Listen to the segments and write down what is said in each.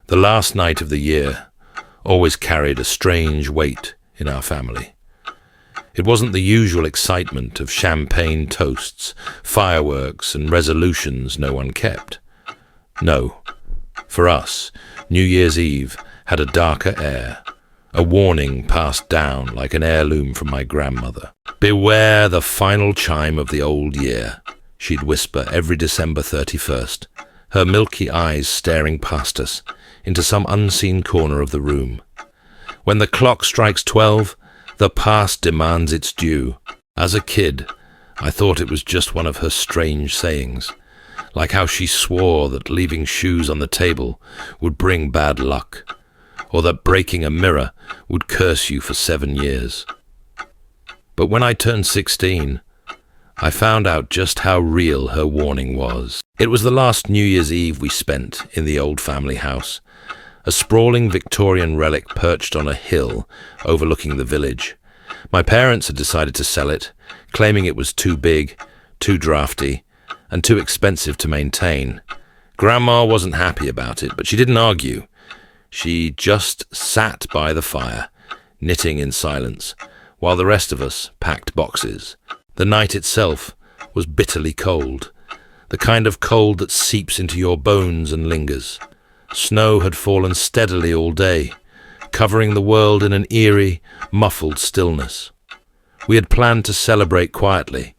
The last night of the year always carried a strange weight in our family. It wasn't the usual excitement of champagne toasts, fireworks, and resolutions no one kept. No, for us, New Year's Eve had a darker air, a warning passed down like an heirloom from my grandmother. "Beware the final chime of the old year," she'd whisper every December 31st, her milky eyes staring past us into some unseen corner of the room. "When the clock strikes 12, the past demands its due." As a kid, I thought it was just one of her strange sayings, like how she swore that leaving shoes on the table would bring bad luck, or that breaking a mirror would curse you for 7 years. But when I turned 16, I found out just how real her warning was. It was the last New Year's Eve we spent in the old family house, a sprawling Victorian relic perched on a hill overlooking the village. My parents had decided to sell it, claiming it was too big, too drafty, and too expensive to maintain. Grandma wasn't happy about it, but she didn't argue. She just sat by the fire, knitting in silence, while the rest of us packed boxes. The night itself was bitterly cold, the kind of cold that seeps into your bones and lingers. Snow had fallen steadily all day, covering the world in an eerie, muffled stillness. We had planned to celebrate quietly,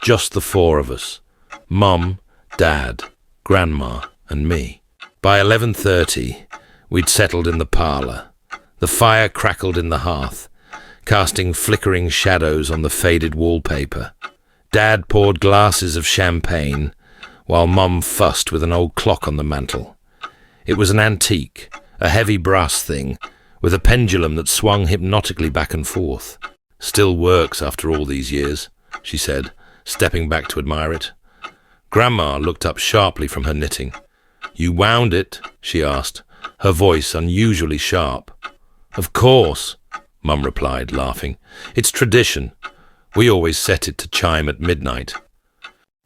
just the 4 of us, Mum, Dad, Grandma, and me. By 11:30, we'd settled in the parlour. The fire crackled in the hearth, casting flickering shadows on the faded wallpaper. Dad poured glasses of champagne, while Mum fussed with an old clock on the mantel. It was an antique, a heavy brass thing, with a pendulum that swung hypnotically back and forth. "Still works after all these years," she said, stepping back to admire it. Grandma looked up sharply from her knitting. "You wound it?" she asked, her voice unusually sharp. "Of course," Mum replied, laughing. "It's tradition. We always set it to chime at midnight."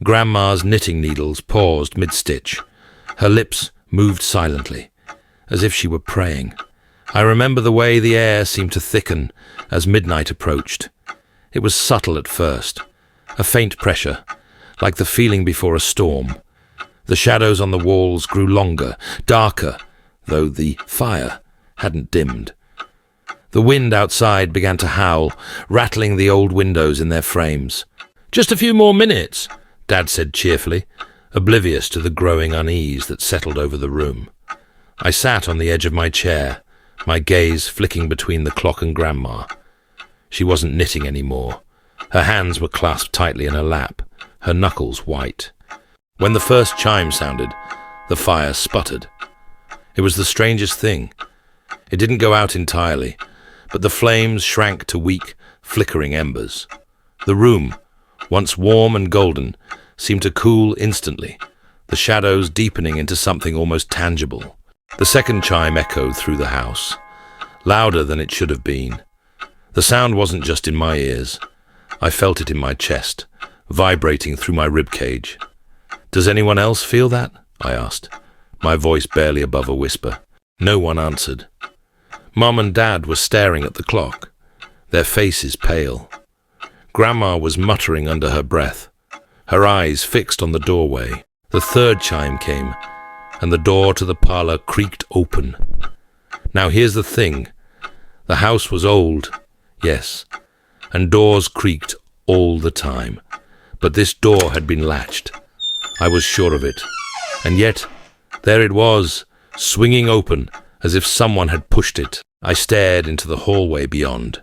Grandma's knitting needles paused mid-stitch. Her lips moved silently, as if she were praying. I remember the way the air seemed to thicken as midnight approached. It was subtle at first, a faint pressure, like the feeling before a storm. The shadows on the walls grew longer, darker, though the fire hadn't dimmed. The wind outside began to howl, rattling the old windows in their frames. "Just a few more minutes," Dad said cheerfully, oblivious to the growing unease that settled over the room. I sat on the edge of my chair, my gaze flicking between the clock and Grandma. She wasn't knitting anymore. Her hands were clasped tightly in her lap, her knuckles white. When the first chime sounded, the fire sputtered. It was the strangest thing. It didn't go out entirely, but the flames shrank to weak, flickering embers. The room, once warm and golden, seemed to cool instantly, the shadows deepening into something almost tangible. The second chime echoed through the house, louder than it should have been. The sound wasn't just in my ears. I felt it in my chest, vibrating through my ribcage. "Does anyone else feel that?" I asked, my voice barely above a whisper. No one answered. Mum and Dad were staring at the clock, their faces pale. Grandma was muttering under her breath, her eyes fixed on the doorway. The third chime came, and the door to the parlour creaked open. Now here's the thing. The house was old, yes, and doors creaked all the time. But this door had been latched. I was sure of it. And yet, there it was, swinging open, as if someone had pushed it. I stared into the hallway beyond.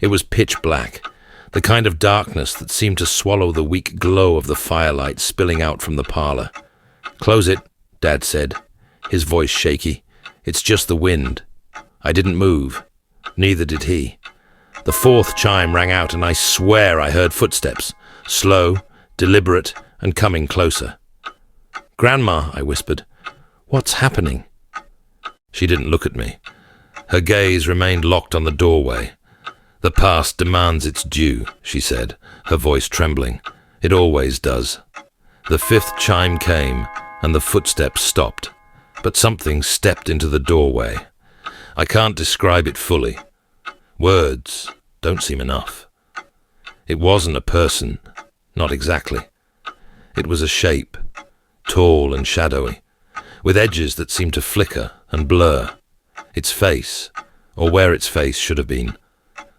It was pitch black, the kind of darkness that seemed to swallow the weak glow of the firelight spilling out from the parlour. "Close it," Dad said, his voice shaky. "It's just the wind." I didn't move. Neither did he. The fourth chime rang out, and I swear I heard footsteps, slow, deliberate, and coming closer. "Grandma," I whispered, "what's happening?" She didn't look at me. Her gaze remained locked on the doorway. "The past demands its due," she said, her voice trembling. "It always does." The fifth chime came, and the footsteps stopped. but something stepped into the doorway. I can't describe it fully. Words don't seem enough. It wasn't a person, not exactly. It was a shape, tall and shadowy, with edges that seemed to flicker and blur. Its face, or where its face should have been,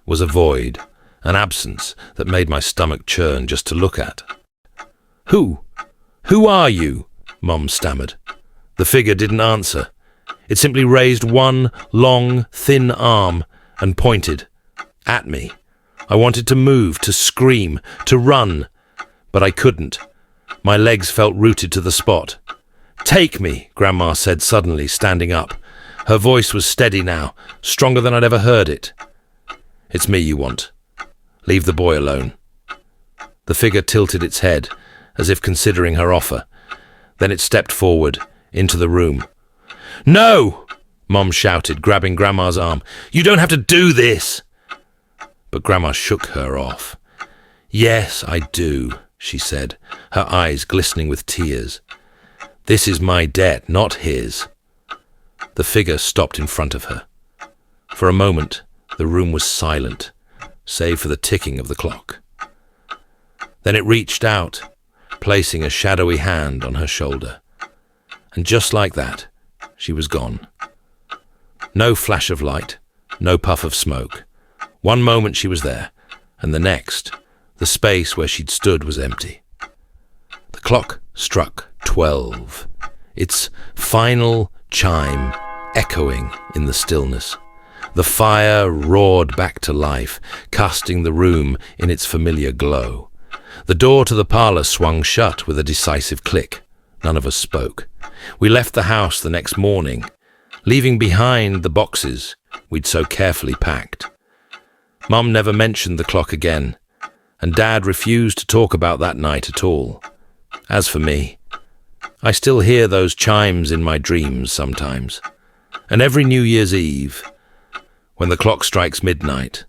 was a void, an absence that made my stomach churn just to look at. Who are you?" Mom stammered. The figure didn't answer. It simply raised one long, thin arm and pointed at me. I wanted to move, to scream, to run, but I couldn't. My legs felt rooted to the spot. "Take me," Grandma said suddenly, standing up. Her voice was steady now, stronger than I'd ever heard it. "It's me you want. Leave the boy alone." The figure tilted its head, as if considering her offer. Then it stepped forward, into the room. "No!" Mom shouted, grabbing Grandma's arm. "You don't have to do this!" But Grandma shook her off. "Yes, I do," she said, her eyes glistening with tears. "This is my debt, not his." The figure stopped in front of her. For a moment, the room was silent, save for the ticking of the clock. Then it reached out, placing a shadowy hand on her shoulder. And just like that, she was gone. No flash of light, no puff of smoke. One moment she was there, and the next, the space where she'd stood was empty. The clock struck 12, its final chime echoing in the stillness. The fire roared back to life, casting the room in its familiar glow. The door to the parlour swung shut with a decisive click. None of us spoke. We left the house the next morning, leaving behind the boxes we'd so carefully packed. Mum never mentioned the clock again, and Dad refused to talk about that night at all. As for me, I still hear those chimes in my dreams sometimes. And every New Year's Eve, when the clock strikes midnight,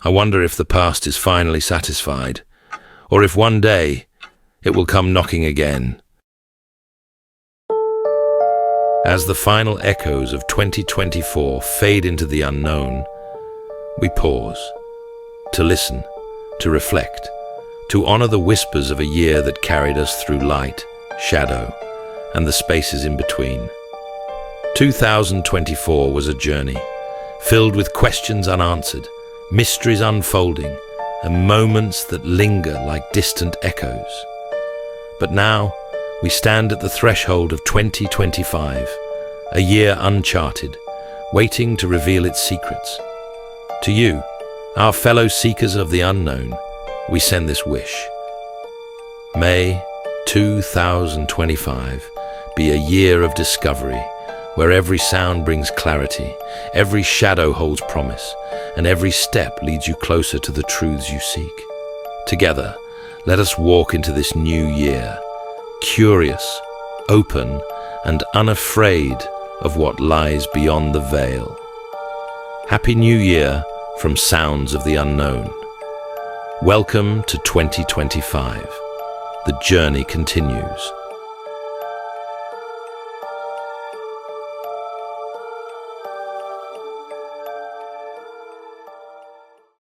I wonder if the past is finally satisfied, or if one day it will come knocking again. As the final echoes of 2024 fade into the unknown, we pause, to listen, to reflect, to honor the whispers of a year that carried us through light, shadow, and the spaces in between. 2024 was a journey, filled with questions unanswered, mysteries unfolding, and moments that linger like distant echoes. But now, we stand at the threshold of 2025, a year uncharted, waiting to reveal its secrets. To you, our fellow seekers of the unknown, we send this wish. May 2025 be a year of discovery, where every sound brings clarity, every shadow holds promise, and every step leads you closer to the truths you seek. Together, let us walk into this new year, curious, open, and unafraid of what lies beyond the veil. Happy New Year from Sounds of the Unknown. Welcome to 2025. The journey continues.